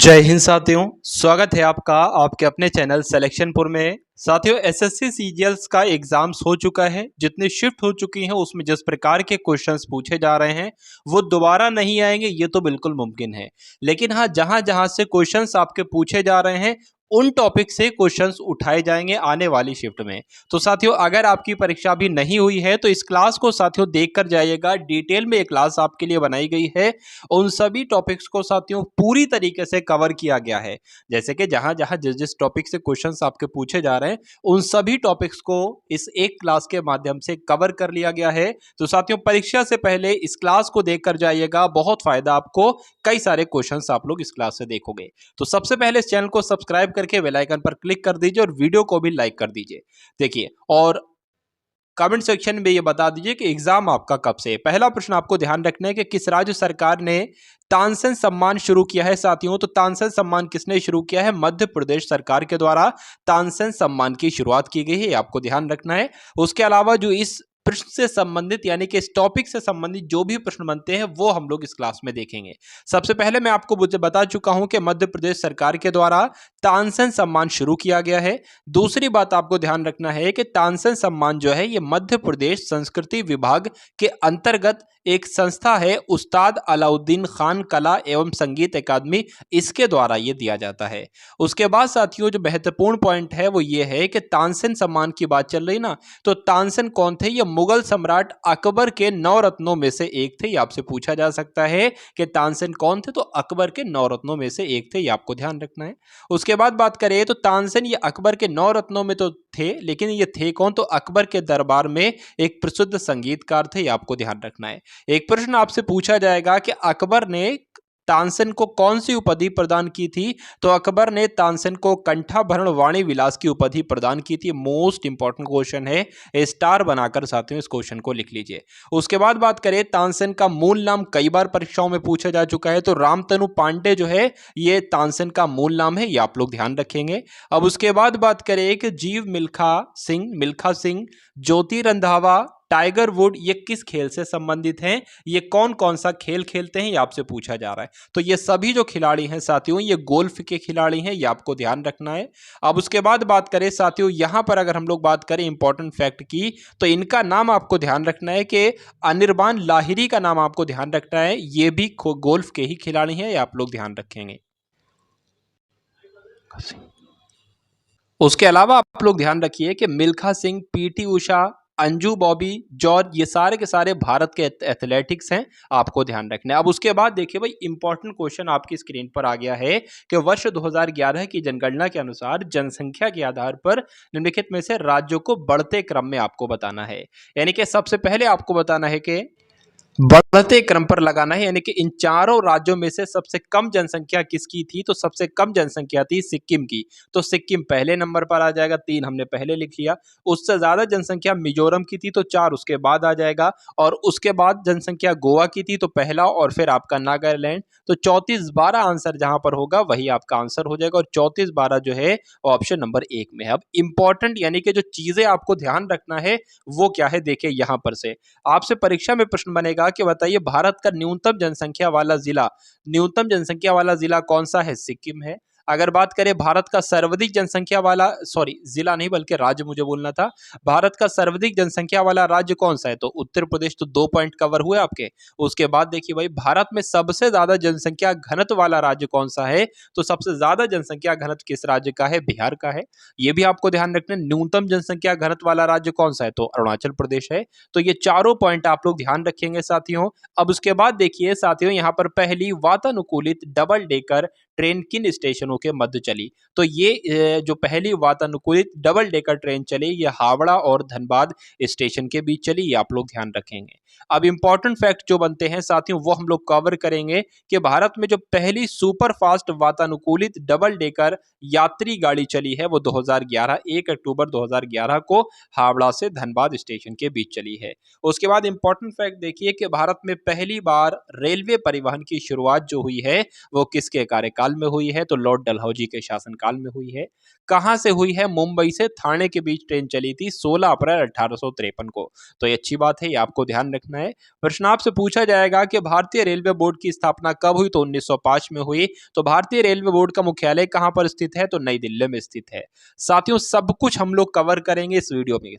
जय हिंद साथियों, स्वागत है आपका आपके अपने चैनल सिलेक्शनपुर में। साथियों, एसएससी सीजीएल्स का एग्जाम्स हो चुका है। जितनी शिफ्ट हो चुकी हैं उसमें जिस प्रकार के क्वेश्चंस पूछे जा रहे हैं वो दोबारा नहीं आएंगे, ये तो बिल्कुल मुमकिन है। लेकिन हाँ, जहां जहां से क्वेश्चंस आपके पूछे जा रहे हैं उन टॉपिक से क्वेश्चंस उठाए जाएंगे आने वाली शिफ्ट में। तो साथियों, अगर आपकी परीक्षा भी नहीं हुई है तो इस क्लास को साथियों देख कर जाइएगा। डिटेल में एक क्लास आपके लिए बनाई गई है। उन सभी टॉपिक्स को साथियों पूरी तरीके से कवर किया गया है। जैसे कि जहां जहां जिस जिस टॉपिक से क्वेश्चंस आपके पूछे जा रहे हैं उन सभी टॉपिक्स को इस एक क्लास के माध्यम से कवर कर लिया गया है। तो साथियों, परीक्षा से पहले इस क्लास को देख कर जाइएगा, बहुत फायदा आपको। कई सारे क्वेश्चंस आप लोग इस क्लास से देखोगे। तो सबसे पहले इस चैनल को सब्सक्राइब करके बेल आइकन पर क्लिक कर दीजिए और वीडियो को भी लाइक कर दीजिए। देखिए, और कमेंट सेक्शन में ये बता दीजिए कि एग्जाम आपका कब से है। पहला प्रश्न आपको ध्यान रखना है कि किस राज्य सरकार ने तानसेन सम्मान शुरू किया है। साथियों, तो तानसेन सम्मान किसने शुरू किया है? मध्य प्रदेश सरकार के द्वारा तानसेन सम्मान की शुरुआत की गई है, आपको ध्यान रखना है। उसके अलावा जो इस प्रश्न से संबंधित यानी कि इस टॉपिक से संबंधित जो भी प्रश्न बनते हैं वो हम लोग इस क्लास में देखेंगे। सबसे पहले मैं आपको बता चुका हूं कि मध्य प्रदेश सरकार के द्वारा तानसेन सम्मान शुरू किया गया है। दूसरी बात आपको ध्यान रखना है कि तानसेन सम्मान जो है ये मध्य प्रदेश संस्कृति विभाग के अंतर्गत एक संस्था है, उस्ताद अलाउद्दीन खान कला एवं संगीत अकादमी, इसके द्वारा ये दिया जाता है। उसके बाद साथियों, जो महत्वपूर्ण पॉइंट है वो ये है कि तानसेन सम्मान की बात चल रही ना, तो तानसेन कौन थे? ये मुगल सम्राट अकबर के 9 रत्नों में से एक थे। ये आपसे पूछा जा सकता है कि तानसेन कौन थे, तो अकबर के 9 रत्नों में से एक थे, ये आपको ध्यान रखना है। उसके बाद बात करें तो तानसेन ये अकबर के 9 रत्नों में तो थे, लेकिन ये थे कौन? तो अकबर के दरबार में एक प्रसिद्ध संगीतकार थे, ये आपको ध्यान रखना है। एक प्रश्न आपसे पूछा जाएगा कि अकबर ने तानसेन को कौन सी उपाधि प्रदान की थी? तो अकबर ने तानसेन को कंठाभरण वाणी विलास की उपाधि प्रदान की थी। मोस्ट इंपॉर्टेंट क्वेश्चन है, स्टार बनाकर साथियों इस क्वेश्चन को लिख लीजिए। उसके बाद बात करें तानसेन का मूल नाम, कई बार परीक्षाओं में पूछा जा चुका है, तो रामतनु पांडे जो है ये तानसेन का मूल नाम है, ये आप लोग ध्यान रखेंगे। अब उसके बाद बात करें कि जीव मिल्खा सिंह, ज्योति रंधावा, टाइगर वुड, ये किस खेल से संबंधित हैं? ये कौन कौन सा खेल खेलते हैं, ये आपसे पूछा जा रहा है। तो ये सभी जो खिलाड़ी हैं साथियों ये गोल्फ के खिलाड़ी हैं, ये आपको ध्यान रखना है। अब उसके बाद बात करें साथियों, यहां पर अगर हम लोग बात करें इंपॉर्टेंट फैक्ट की, तो इनका नाम आपको ध्यान रखना है कि अनिर्बान लाहिरी का नाम आपको ध्यान रखना है। ये भी गोल्फ के ही खिलाड़ी हैं, ये आप लोग ध्यान रखेंगे। उसके अलावा आप लोग ध्यान रखिए कि मिल्खा सिंह, पीटी उषा, अंजू बॉबी, जॉर्ज, ये सारे के सारे भारत के एथलेटिक्स हैं, आपको ध्यान रखना है। अब उसके बाद देखिए भाई, इंपॉर्टेंट क्वेश्चन आपकी स्क्रीन पर आ गया है कि वर्ष 2011 की जनगणना के अनुसार जनसंख्या के आधार पर निम्नलिखित में से राज्यों को बढ़ते क्रम में आपको बताना है। यानी कि सबसे पहले आपको बताना है कि बढ़ते क्रम पर लगाना है, यानी कि इन चारों राज्यों में से सबसे कम जनसंख्या किसकी थी? तो सबसे कम जनसंख्या थी सिक्किम की, तो सिक्किम पहले नंबर पर आ जाएगा, 3 हमने पहले लिख लिया। उससे ज्यादा जनसंख्या मिजोरम की थी, तो 4 उसके बाद आ जाएगा। और उसके बाद जनसंख्या गोवा की थी, तो पहला, और फिर आपका नागालैंड। तो 34-12 आंसर जहां पर होगा वही आपका आंसर हो जाएगा, और 34-12 जो है ऑप्शन नंबर 1 में है। अब इंपॉर्टेंट यानी कि जो चीजें आपको ध्यान रखना है वो क्या है, देखिए यहां पर से आपसे परीक्षा में प्रश्न बनेगा कि बताइए भारत का न्यूनतम जनसंख्या वाला जिला कौन सा है? सिक्किम है। अगर बात करें भारत का सर्वाधिक जनसंख्या वाला, सॉरी जिला नहीं बल्कि राज्य मुझे बोलना था, भारत का सर्वाधिक जनसंख्या वाला राज्य कौन सा है? तो उत्तर प्रदेश। तो 2 पॉइंट कवर हुए आपके। उसके बाद देखिए भाई, भारत में सबसे ज्यादा जनसंख्या घनत्व वाला राज्य कौन सा है? तो सबसे ज्यादा जनसंख्या घनत्व किस राज्य का है? बिहार का है। ये भी आपको ध्यान रखना है। न्यूनतम जनसंख्या घनत्व वाला राज्य कौन सा है? तो अरुणाचल प्रदेश है। तो ये चारों पॉइंट आप लोग ध्यान रखेंगे साथियों। अब उसके बाद देखिए साथियों, यहाँ पर पहली वातानुकूलित डबल डेकर ट्रेन किन स्टेशनों के मध्य चली? तो ये जो पहली वातानुकूलित डबल डेकर ट्रेन चली ये हावड़ा और धनबाद स्टेशन के बीच चली, ये आप लोग ध्यान रखेंगे। अब इंपॉर्टेंट फैक्ट जो बनते हैं साथियों वो हम लोग कवर करेंगे कि भारत में जो पहली सुपर फास्ट वातानुकूलित डबल डेकर यात्री गाड़ी चली है वो 2011 1 अक्टूबर 2011 को हावड़ा से धनबाद स्टेशन के बीच चली है। उसके बाद इंपॉर्टेंट फैक्ट देखिए कि भारत में पहली बार रेलवे परिवहन की शुरुआत जो हुई है वो किसके कार्यकाल में हुई है? तो लॉर्ड डलहौजी के शासनकाल में हुई है। कहाँ से हुई है? मुंबई से ठाणे के बीच ट्रेन चली थी 16 अप्रैल 1853 को। तो ये अच्छी बात है, ये आपको ध्यान रखना है। प्रश्न आपसे पूछा जाएगा कि भारतीय रेलवे बोर्ड की स्थापना कब हुई? तो 1905 में हुई। तो भारतीय रेलवे बोर्ड का मुख्यालय कहाँ पर स्थित है? तो नई दिल्ली में स्थित है। साथियों, सब कुछ हम लोग कवर करेंगे इस वीडियो में,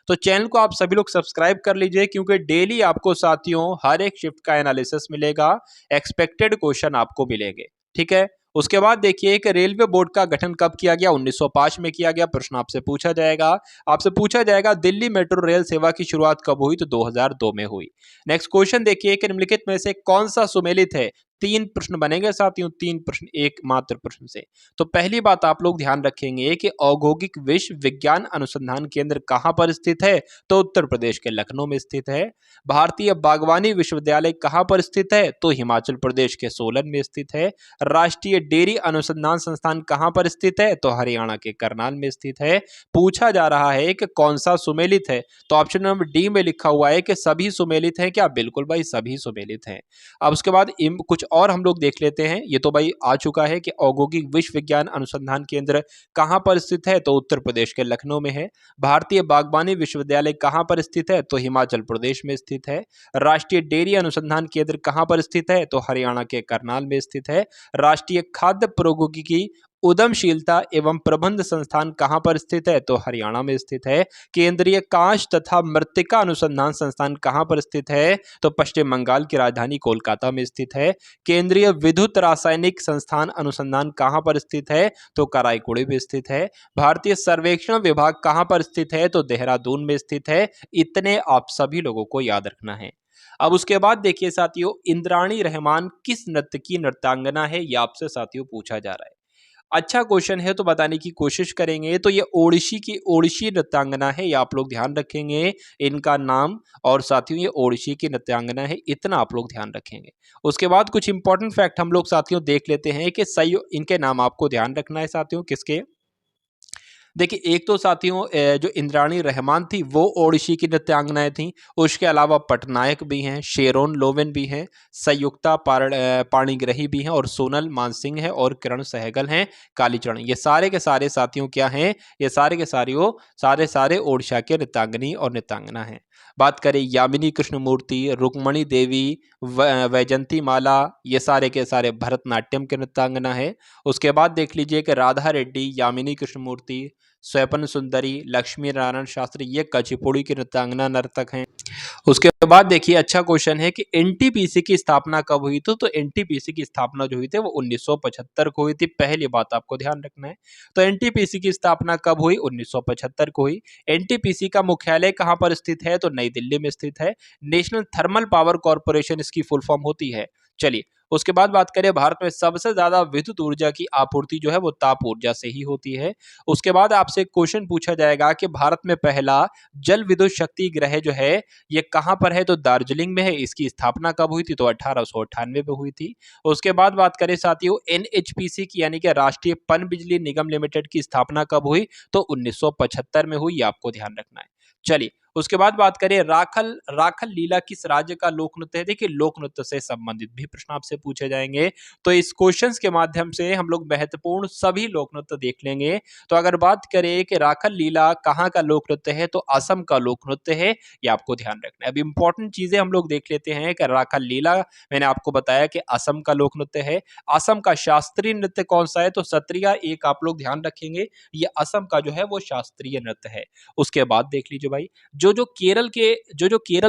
तो चैनल को आप सभी लोग सब्सक्राइब कर लीजिए, क्योंकि डेली आपको साथियों हर एक शिफ्ट का एनालिसिस मिलेगा, एक्सपेक्टेड क्वेश्चन आपको मिलेंगे। ठीक है। उसके बाद देखिए कि रेलवे बोर्ड का गठन कब किया गया? 1905 में किया गया। प्रश्न आपसे पूछा जाएगा दिल्ली मेट्रो रेल सेवा की शुरुआत कब हुई? तो 2002 में हुई। नेक्स्ट क्वेश्चन देखिए कि निम्नलिखित में से कौन सा सुमेलित है? 3 प्रश्न बनेंगे साथियों, 3 प्रश्न एक मात्र प्रश्न से। तो पहली बात आप लोग ध्यान रखेंगे कि औद्योगिक विश्व विज्ञान अनुसंधान केंद्र कहां पर स्थित है? तो उत्तर प्रदेश के लखनऊ में स्थित है। भारतीय बागवानी विश्वविद्यालय कहां पर स्थित है? तो हिमाचल प्रदेश के सोलन में स्थित है। राष्ट्रीय डेयरी अनुसंधान संस्थान कहां पर स्थित है? तो हरियाणा के करनाल में स्थित है। पूछा जा रहा है कि कौन सा सुमेलित है? तो ऑप्शन नंबर डी में लिखा हुआ है कि सभी सुमेलित हैं। क्या? बिल्कुल भाई, सभी सुमेलित हैं। अब उसके बाद कुछ और हम लोग देख लेते हैं। ये तो भाई आ चुका है कि औद्योगिक विश्व विज्ञान अनुसंधान केंद्र कहां पर स्थित है? तो उत्तर प्रदेश के लखनऊ में है। भारतीय बागवानी विश्वविद्यालय कहां पर स्थित है? तो हिमाचल प्रदेश में स्थित है। राष्ट्रीय डेयरी अनुसंधान केंद्र कहां पर स्थित है? तो हरियाणा के करनाल में स्थित है। राष्ट्रीय खाद्य प्रौद्योगिकी उद्यमशीलता एवं प्रबंध संस्थान कहां पर स्थित है? तो हरियाणा में स्थित है। केंद्रीय कांच तथा मृत्तिका अनुसंधान संस्थान कहां पर स्थित है? तो पश्चिम बंगाल की राजधानी कोलकाता में स्थित है। केंद्रीय विद्युत रासायनिक संस्थान अनुसंधान कहां पर स्थित है? तो कराईकुड़ी में स्थित है। भारतीय सर्वेक्षण विभाग कहां पर स्थित है? तो देहरादून में स्थित है। इतने आप सभी लोगों को याद रखना है। अब उसके बाद देखिए साथियों, इंद्राणी रहमान किस नृत्य की नृत्यांगना है? यह आपसे साथियों पूछा जा रहा है। अच्छा क्वेश्चन है, तो बताने की कोशिश करेंगे। तो ये ओडिशी नृत्यांगना है, ये आप लोग ध्यान रखेंगे इनका नाम। और साथियों ये ओडिशी की नृत्यांगना है, इतना आप लोग ध्यान रखेंगे। उसके बाद कुछ इंपॉर्टेंट फैक्ट हम लोग साथियों देख लेते हैं कि इनके नाम आपको ध्यान रखना है साथियों। किसके? देखिए, एक तो साथियों जो इंद्राणी रहमान थी वो ओडिशी की नृत्यांगनाएं थी। उसके अलावा पटनायक भी हैं, शेरोन लोवेन भी हैं, संयुक्ता पाणिग्रही भी हैं, और सोनल मानसिंह है, और किरण सहगल हैं, कालीचरण। ये सारे के सारे साथियों क्या हैं? ये सारे के सारे ओडिशा के नृत्यांगनी और नृत्यांगना हैं। बात करें यामिनी कृष्णमूर्ति, रुक्मणी देवी, वैजंती माला, ये सारे के सारे भरतनाट्यम के नृत्यांगना है। उसके बाद देख लीजिए कि राधा रेड्डी, यामिनी कृष्णमूर्ति, स्वपन सुंदरी, लक्ष्मी नारायण शास्त्री, ये कुचिपुड़ी के नृत्यांगना नर्तक हैं। उसके बाद देखिए, अच्छा क्वेश्चन है कि एनटीपीसी की स्थापना कब हुई? तो एनटीपीसी की स्थापना जो हुई थी वो 1975 को हुई थी। पहली बात आपको ध्यान रखना है। तो एनटीपीसी की स्थापना कब हुई? 1975 को हुई। एनटीपीसी का मुख्यालय कहां पर स्थित है? तो नई दिल्ली में स्थित है। नेशनल थर्मल पावर कॉर्पोरेशन इसकी फुल फॉर्म होती है। चलिए, उसके बाद बात करें, भारत में सबसे ज्यादा विद्युत ऊर्जा की आपूर्ति जो है वो ताप ऊर्जा से ही होती है। उसके बाद आपसे क्वेश्चन पूछा जाएगा कि भारत में पहला जल विद्युत शक्ति ग्रह जो है ये कहां पर है? तो दार्जिलिंग में है। इसकी स्थापना कब हुई थी? तो 1898 में हुई थी। उसके बाद बात करें साथियों एनएचपीसी की, यानी कि राष्ट्रीय पन बिजली निगम लिमिटेड की स्थापना कब हुई? तो 1975 में हुई। ये आपको ध्यान रखना है। चलिए, उसके बाद बात करें राखल लीला किस राज्य का लोक नृत्य है? देखिए, लोक नृत्य से संबंधित भी प्रश्न आपसे पूछे जाएंगे। तो इस क्वेश्चंस के माध्यम से हम लोग महत्वपूर्ण सभी लोक नृत्य देख लेंगे। तो अगर बात करें कि राखल लीला कहाँ का लोक नृत्य है? तो असम का लोक नृत्य है। ये आपको ध्यान रखना है। अब इंपॉर्टेंट चीजें हम लोग देख लेते हैं कि राखल लीला मैंने आपको बताया कि असम का लोक नृत्य है। असम का शास्त्रीय नृत्य कौन सा है? तो सत्रिया, एक आप लोग ध्यान रखेंगे, ये असम का जो है वो शास्त्रीय नृत्य है। उसके बाद देख लीजिए भाई, जो केरल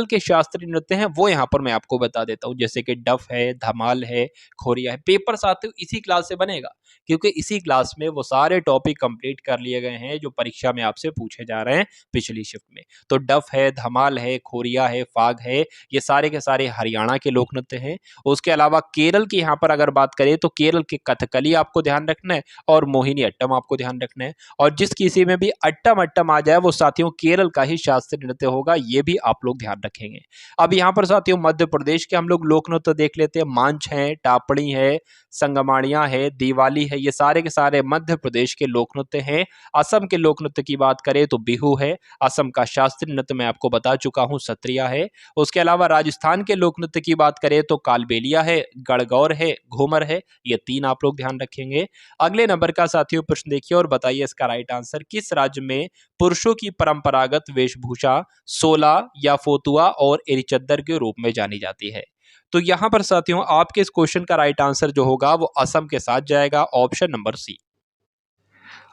के शास्त्रीय नृत्य हैं वो यहाँ पर मैं आपको बता देता हूँ, जैसे कि डफ है, धमाल है, खोरिया है। पेपर साथियों इसी क्लास से बनेगा, क्योंकि इसी क्लास में वो सारे टॉपिक कंप्लीट कर लिए गए हैं जो परीक्षा में आपसे पूछे जा रहे हैं पिछली शिफ्ट में। तो डफ है, धमाल है, खोरिया है, फाग है, ये सारे के सारे हरियाणा के लोक नृत्य हैं। उसके अलावा केरल की यहाँ पर अगर बात करें तो केरल के कथकली आपको ध्यान रखना है, और मोहिनी अट्टम आपको ध्यान रखना है। और जिस किसी में भी अट्टम आ जाए वो साथियों केरल का ही शास्त्रीय शास्त्रीय नृत्य होगा, ये भी आप लोग ध्यान रखेंगे। अब यहाँ पर साथियों मध्य प्रदेश के हम लोग लोक नृत्य देख लेते हैं। मांझ है, टापड़ी है, संगमाणिया है, दिवाली है, ये सारे के सारे मध्य प्रदेश के लोक नृत्य हैं। असम के लोक नृत्य की बात करें तो बिहू है। असम का शास्त्रीय नृत्य मैं आपको बता चुका हूँ, सत्रिया है। उसके अलावा राजस्थान के लोक नृत्य की बात करें तो कालबेलिया है, गणगौर है, घूमर है। ये 3 आप लोग ध्यान रखेंगे। अगले नंबर का साथियों प्रश्न देखिए और बताइए इसका राइट आंसर। किस राज्य में पुरुषों की परंपरागत वेशभूषा सोला या फोतुआ और एरीचद्दर के रूप में जानी जाती है? तो यहां पर साथियों आपके इस क्वेश्चन का राइट आंसर जो होगा वो असम के साथ जाएगा, ऑप्शन नंबर सी।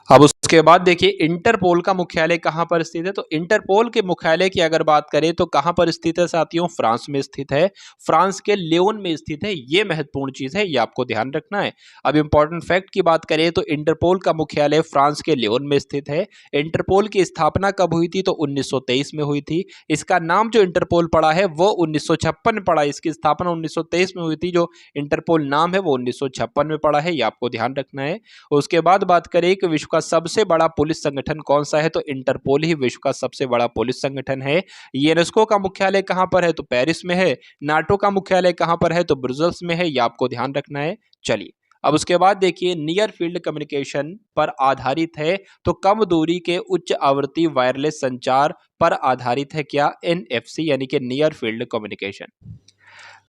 अब उसके बाद देखिए इंटरपोल का मुख्यालय कहां पर स्थित है? तो इंटरपोल के मुख्यालय की अगर बात करें तो कहां पर स्थित है साथियों? फ्रांस में स्थित है। फ्रांस के लियोन में स्थित है। ये महत्वपूर्ण चीज है, ये आपको ध्यान रखना है। अब इंपॉर्टेंट फैक्ट की बात करें तो इंटरपोल का मुख्यालय फ्रांस के लियोन में स्थित है। इंटरपोल की स्थापना कब हुई थी? तो 1923 में हुई थी। इसका नाम जो इंटरपोल पड़ा है वो 1956 में पड़ा। इसकी स्थापना 1923 में हुई थी। जो इंटरपोल नाम है वो 1956 में पड़ा है, ये आपको ध्यान रखना है। उसके बाद बात करें कि विश्व का सबसे बड़ा पुलिस संगठन कौन सा है? तो इंटरपोल ही विश्व का सबसे बड़ा पुलिस संगठन है। यूनेस्को का मुख्यालय कहां पर है? तो पेरिस में है। नाटो का मुख्यालय कहां पर है? तो ब्रुसेल्स में है, यह आपको ध्यान रखना है। चलिए अब उसके बाद देखिए नियर फील्ड कम्युनिकेशन पर आधारित है तो कम दूरी के उच्च आवृत्ति वायरलेस संचार पर आधारित है क्या? एनएफसी यानी कि नियर फील्ड कम्युनिकेशन।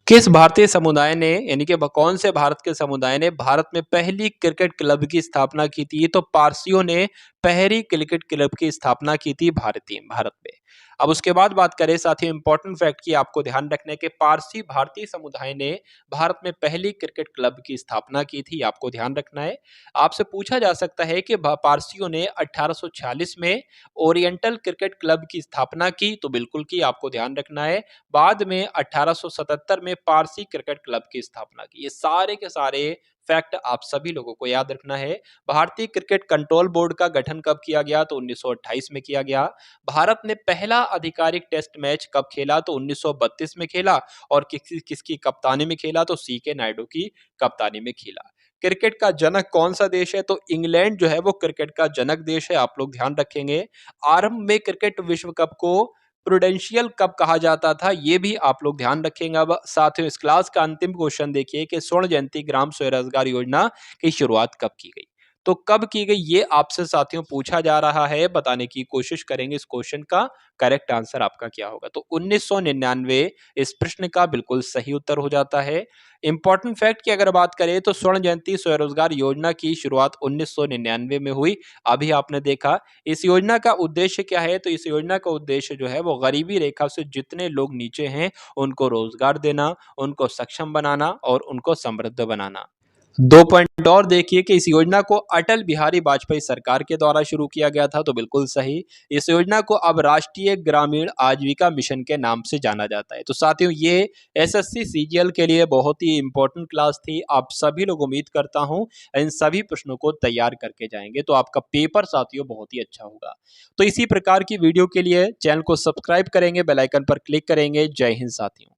किस भारतीय समुदाय ने यानी कि कौन से भारत के समुदाय ने भारत में पहली क्रिकेट क्लब की स्थापना की थी? तो पारसियों ने पहली क्रिकेट क्लब की स्थापना की थी भारत में। अब उसके बाद बात करें साथियों इंपॉर्टेंट फैक्ट की, आपको ध्यान रखने के पारसी भारतीय समुदाय ने भारत में पहली क्रिकेट क्लब की स्थापना की थी, आपको ध्यान रखना है। आपसे पूछा जा सकता है कि पारसियों ने 1846 में ओरिएंटल क्रिकेट क्लब की स्थापना की, तो बिल्कुल की, आपको ध्यान रखना है। बाद में 1877 में पारसी क्रिकेट क्लब की स्थापना की। ये सारे के सारे फैक्ट आप सभी लोगों को याद रखना है। भारतीय क्रिकेट कंट्रोल बोर्ड का गठन कब किया गया? तो 1928 में किया गया। भारत ने पहला आधिकारिक टेस्ट मैच कब खेला? तो 1932 में खेला। और किसकी कप्तानी में खेला? तो सी के नायडू की कप्तानी में खेला। क्रिकेट का जनक कौन सा देश है? तो इंग्लैंड जो है वो क्रिकेट का जनक देश है, आप लोग ध्यान रखेंगे। आरंभ में क्रिकेट विश्व कप को प्रूडेंशियल कप कहा जाता था, ये भी आप लोग ध्यान रखेंगे। अब साथियों इस क्लास का अंतिम क्वेश्चन देखिए कि स्वर्ण जयंती ग्राम स्वरोजगार योजना की शुरुआत कब की गई? तो कब की गई ये आपसे साथियों पूछा जा रहा है, बताने की कोशिश करेंगे इस क्वेश्चन का करेक्ट आंसर आपका क्या होगा? तो 1999 इस प्रश्न का बिल्कुल सही उत्तर हो जाता है। इंपॉर्टेंट फैक्ट की अगर बात करें तो स्वर्ण जयंती स्वरोजगार योजना की शुरुआत 1999 में हुई। अभी आपने देखा इस योजना का उद्देश्य क्या है? तो इस योजना का उद्देश्य जो है वो गरीबी रेखा से जितने लोग नीचे हैं उनको रोजगार देना, उनको सक्षम बनाना और उनको समृद्ध बनाना। 2 पॉइंट और देखिए कि इस योजना को अटल बिहारी वाजपेयी सरकार के द्वारा शुरू किया गया था, तो बिल्कुल सही। इस योजना को अब राष्ट्रीय ग्रामीण आजीविका मिशन के नाम से जाना जाता है। तो साथियों ये एसएससी सीजीएल के लिए बहुत ही इंपॉर्टेंट क्लास थी। आप सभी लोग उम्मीद करता हूं इन सभी प्रश्नों को तैयार करके जाएंगे तो आपका पेपर साथियों बहुत ही अच्छा होगा। तो इसी प्रकार की वीडियो के लिए चैनल को सब्सक्राइब करेंगे, बेल आइकन पर क्लिक करेंगे। जय हिंद साथियों।